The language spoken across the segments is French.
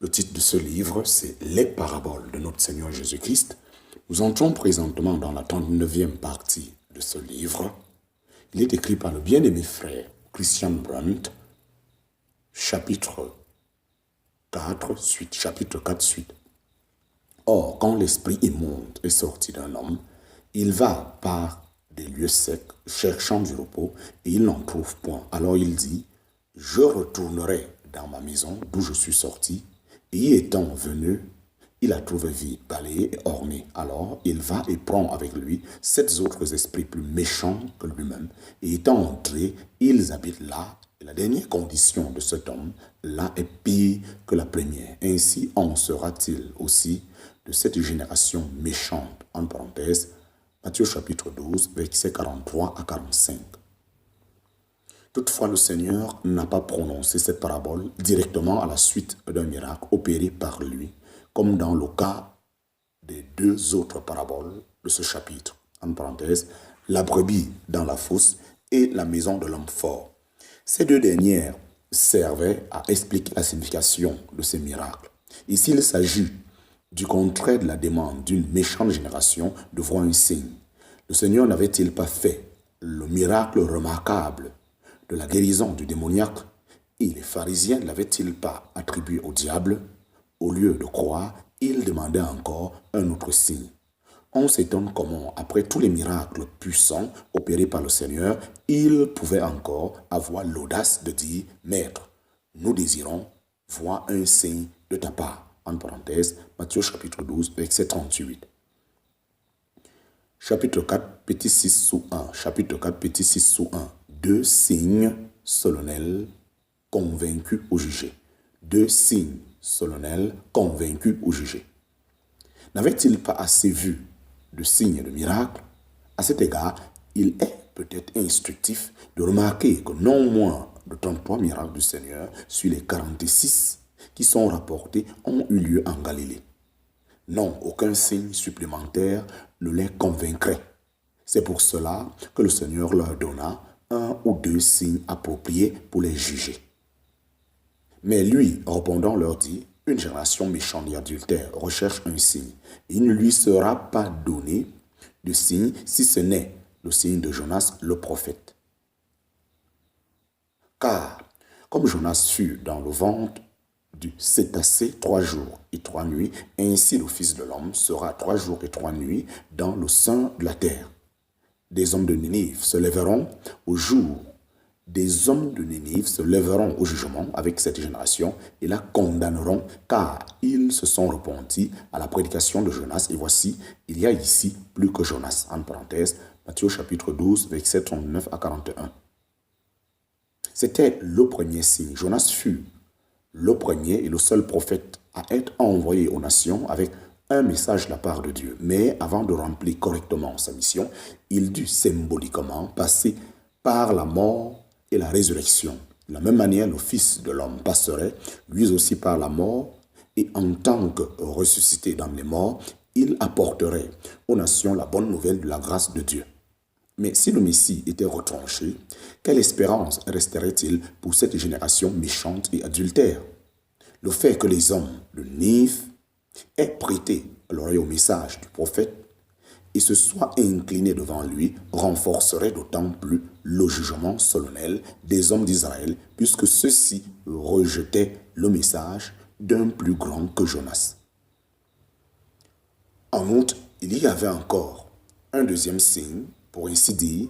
Le titre de ce livre, c'est Les paraboles de notre Seigneur Jésus-Christ. Nous entrons présentement dans la 39e partie de ce livre. Il est écrit par le bien-aimé frère Christian Brandt, chapitre 4, suite. Or, quand l'esprit immonde est sorti d'un homme, il va par des lieux secs, cherchant du repos, et il n'en trouve point. Alors il dit, je retournerai dans ma maison d'où je suis sorti. Et y étant venu, il la trouve vide, balayée et ornée. Alors il va et prend avec lui 7 autres esprits plus méchants que lui-même. Et étant entrés, ils habitent là. Et la dernière condition de cet homme, là, est pire que la première. Ainsi en sera-t-il aussi de cette génération méchante. En parenthèse, Matthieu chapitre 12, versets 43 à 45. Toutefois, le Seigneur n'a pas prononcé cette parabole directement à la suite d'un miracle opéré par lui, comme dans le cas des 2 autres paraboles de ce chapitre. En parenthèse, la brebis dans la fosse et la maison de l'homme fort. Ces 2 dernières servaient à expliquer la signification de ces miracles. Ici, il s'agit du contraire de la demande d'une méchante génération de voir un signe. Le Seigneur n'avait-il pas fait le miracle remarquable de la guérison du démoniaque, et les pharisiens ne l'avaient-ils pas attribué au diable? Au lieu de croire, ils demandaient encore un autre signe. On s'étonne comment, après tous les miracles puissants opérés par le Seigneur, il pouvait encore avoir l'audace de dire, « Maître, nous désirons voir un signe de ta part. » En parenthèse, Matthieu chapitre 12, verset 38. Chapitre 4, petit 6 sous 1. Chapitre 4, petit 6 sous 1. 2 signes solennels convaincus ou jugés. 2 signes solennels convaincus ou jugés. N'avait-il pas assez vu de signes et de miracles? À cet égard, il est peut-être instructif de remarquer que non moins de 33 miracles du Seigneur sur les 46 qui sont rapportés ont eu lieu en Galilée. Non, aucun signe supplémentaire ne les convaincrait. C'est pour cela que le Seigneur leur donna 1 ou 2 signes appropriés pour les juger. Mais lui, répondant, leur dit, une génération méchante et adultère recherche un signe. Il ne lui sera pas donné de signe si ce n'est le signe de Jonas le prophète. Car, comme Jonas fut dans le ventre du cétacé 3 jours et 3 nuits, ainsi le Fils de l'homme sera 3 jours et 3 nuits dans le sein de la terre. Des hommes de Ninive se lèveront au jour. Des hommes de Ninive se lèveront au jugement avec cette génération et la condamneront, car ils se sont repentis à la prédication de Jonas. Et voici, il y a ici plus que Jonas. En parenthèse, Matthieu chapitre 12, versets 39 à 41. C'était le premier signe. Jonas fut le premier et le seul prophète à être envoyé aux nations avec un message de la part de Dieu. Mais avant de remplir correctement sa mission, il dut symboliquement passer par la mort et la résurrection. De la même manière, le Fils de l'homme passerait lui aussi par la mort, et en tant que ressuscité dans les morts, il apporterait aux nations la bonne nouvelle de la grâce de Dieu. Mais si le Messie était retranché, quelle espérance resterait-il pour cette génération méchante et adultère? Le fait que les hommes de Ninive aient prêté l'oreille au message du prophète et se soit incliné devant lui renforcerait d'autant plus le jugement solennel des hommes d'Israël, puisque ceux-ci rejetaient le message d'un plus grand que Jonas. En outre, il y avait encore un deuxième signe, pour ainsi dire,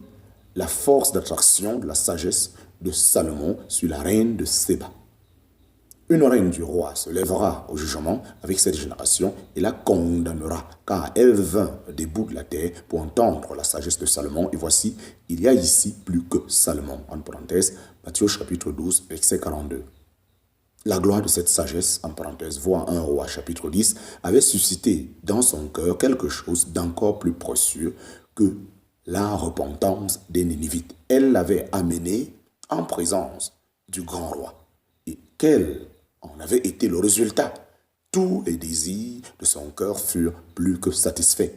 la force d'attraction de la sagesse de Salomon sur la reine de Séba. Une reine du roi se lèvera au jugement avec cette génération et la condamnera, car elle vint des bouts de la terre pour entendre la sagesse de Salomon. Et voici, il y a ici plus que Salomon. En parenthèse, Matthieu chapitre 12, verset 42. La gloire de cette sagesse, en parenthèse, voit 1 Roi chapitre 10, avait suscité dans son cœur quelque chose d'encore plus précieux que la repentance des Ninivites. Elle l'avait amené en présence du grand roi. Et quel en avait été le résultat? Tous les désirs de son cœur furent plus que satisfaits.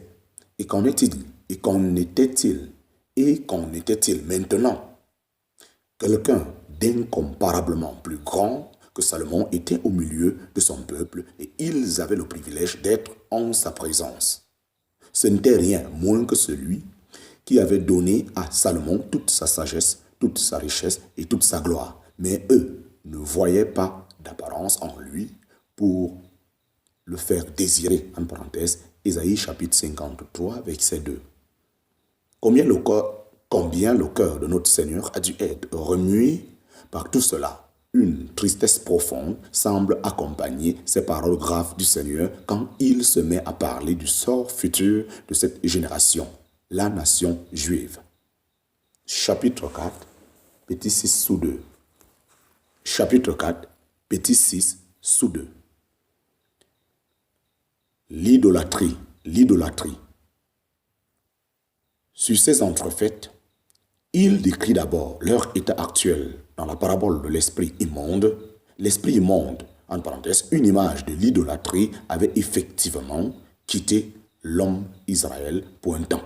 Et qu'en est-il? Et qu'en était-il? Et qu'en était-il maintenant? Quelqu'un d'incomparablement plus grand que Salomon était au milieu de son peuple et ils avaient le privilège d'être en sa présence. Ce n'était rien moins que celui qui avait donné à Salomon toute sa sagesse, toute sa richesse et toute sa gloire. Mais eux ne voyaient pas d'apparence en lui pour le faire désirer, en parenthèse, Ésaïe chapitre 53, verset 2. Combien le cœur de notre Seigneur a dû être remué par tout cela. Une tristesse profonde semble accompagner ces paroles graves du Seigneur quand il se met à parler du sort futur de cette génération, la nation juive. Chapitre 4, petit 6 sous 2. Chapitre 4, petit 6 sous 2. L'idolâtrie. Sur ces entrefaites, il décrit d'abord leur état actuel dans la parabole de l'esprit immonde. L'esprit immonde, en parenthèse, une image de l'idolâtrie, avait effectivement quitté l'homme Israël pour un temps.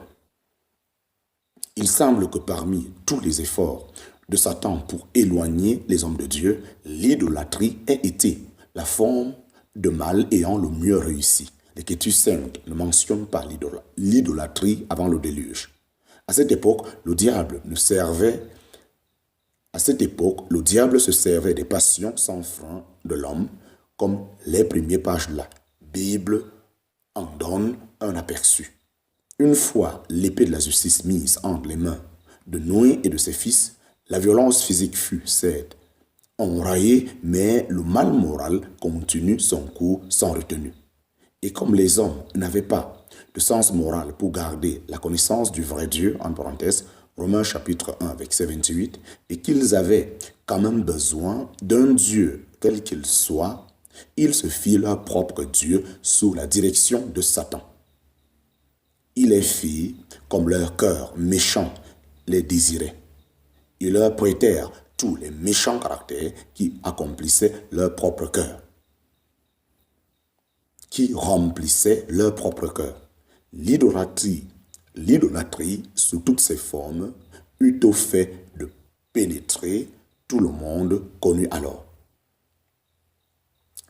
Il semble que parmi tous les efforts de Satan pour éloigner les hommes de Dieu, l'idolâtrie ait été la forme de mal ayant le mieux réussi. L'Écriture sainte ne mentionne pas l'idolâtrie avant le déluge. À cette époque, le diable se servait des passions sans frein de l'homme, comme les premières pages de la Bible en donnent un aperçu. Une fois l'épée de la justice mise entre les mains de Noé et de ses fils, la violence physique fut certes enrayée, mais le mal moral continue son cours sans retenue. Et comme les hommes n'avaient pas de sens moral pour garder la connaissance du vrai Dieu, en parenthèse, Romains chapitre 1, verset 28, et qu'ils avaient quand même besoin d'un Dieu quel qu'il soit, ils se firent leur propre Dieu sous la direction de Satan. Ils les firent comme leur cœur méchant les désirait. Ils leur prêtèrent tous les méchants caractères qui accomplissaient leur propre cœur, qui remplissaient leur propre cœur. L'idolâtrie sous toutes ses formes eut au fait de pénétrer tout le monde connu alors.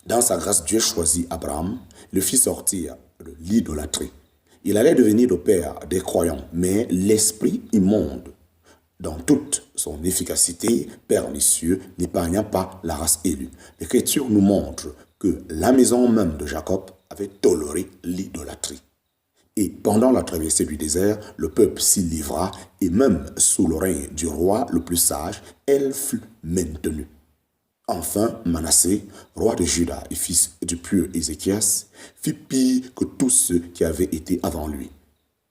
Dans sa grâce, Dieu choisit Abraham, le fit sortir de l'idolâtrie. Il allait devenir le père des croyants, mais l'esprit immonde, dans toute son efficacité pernicieuse, n'épargna pas la race élue. L'Écriture nous montre que la maison même de Jacob avait toléré l'idolâtrie. Et pendant la traversée du désert, le peuple s'y livra, et même sous le règne du roi le plus sage, elle fut maintenue. Enfin, Manassé, roi de Juda et fils du pieux Ézéchias, fit pire que tous ceux qui avaient été avant lui.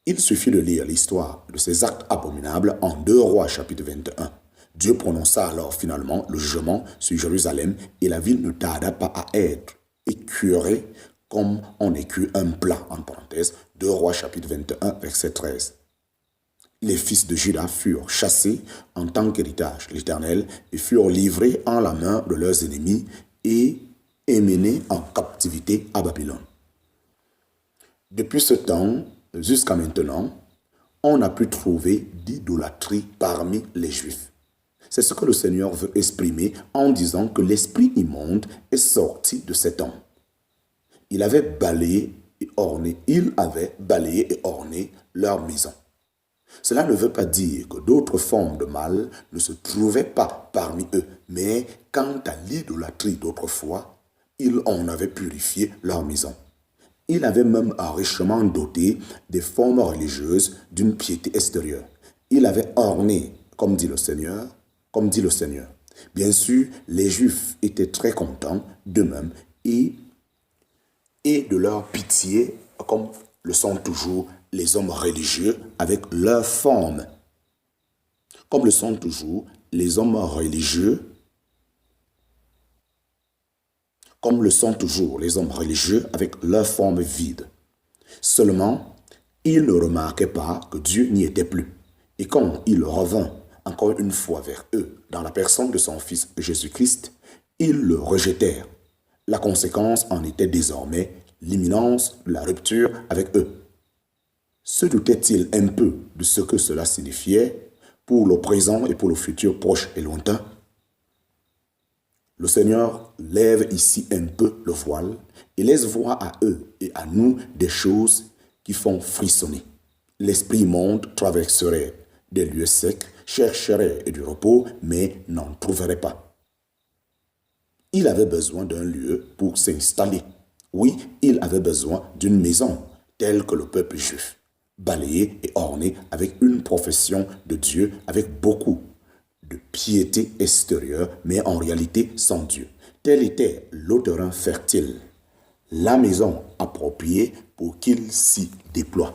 Il suffit de lire l'histoire de ces actes abominables en 2 Rois chapitre 21. Dieu prononça alors finalement le jugement sur Jérusalem et la ville ne tarda pas à être écœurée comme on écume un plat, en parenthèse, 2 Rois chapitre 21, verset 13. Les fils de Juda furent chassés en tant qu'héritage l'Éternel et furent livrés en la main de leurs ennemis et emmenés en captivité à Babylone. Depuis ce temps jusqu'à maintenant, on n'a pu trouver d'idolâtrie parmi les Juifs. C'est ce que le Seigneur veut exprimer en disant que l'esprit immonde est sorti de cet homme. Il avait balayé et orné leur maison. Cela ne veut pas dire que d'autres formes de mal ne se trouvaient pas parmi eux, mais quant à l'idolâtrie d'autrefois, ils en avaient purifié leur maison. Ils avaient même richement doté des formes religieuses d'une piété extérieure. Ils avaient orné, comme dit le Seigneur. Bien sûr, les Juifs étaient très contents d'eux-mêmes et de leur pitié, comme le sont toujours les hommes religieux avec leur forme. Comme le sont toujours les hommes religieux avec leur forme vide. Seulement, ils ne remarquaient pas que Dieu n'y était plus. Et quand il revint encore une fois vers eux dans la personne de son Fils Jésus-Christ, ils le rejetèrent. La conséquence en était désormais l'imminence de la rupture avec eux. Se doutait-il un peu de ce que cela signifiait pour le présent et pour le futur proche et lointain? Le Seigneur lève ici un peu le voile et laisse voir à eux et à nous des choses qui font frissonner. L'esprit immonde traverserait des lieux secs, chercherait du repos, mais n'en trouverait pas. Il avait besoin d'un lieu pour s'installer. Oui, il avait besoin d'une maison, telle que le peuple juif, balayée et ornée avec une profession de Dieu, avec beaucoup de piété extérieure, mais en réalité sans Dieu. Tel était le terrain fertile, la maison appropriée pour qu'il s'y déploie.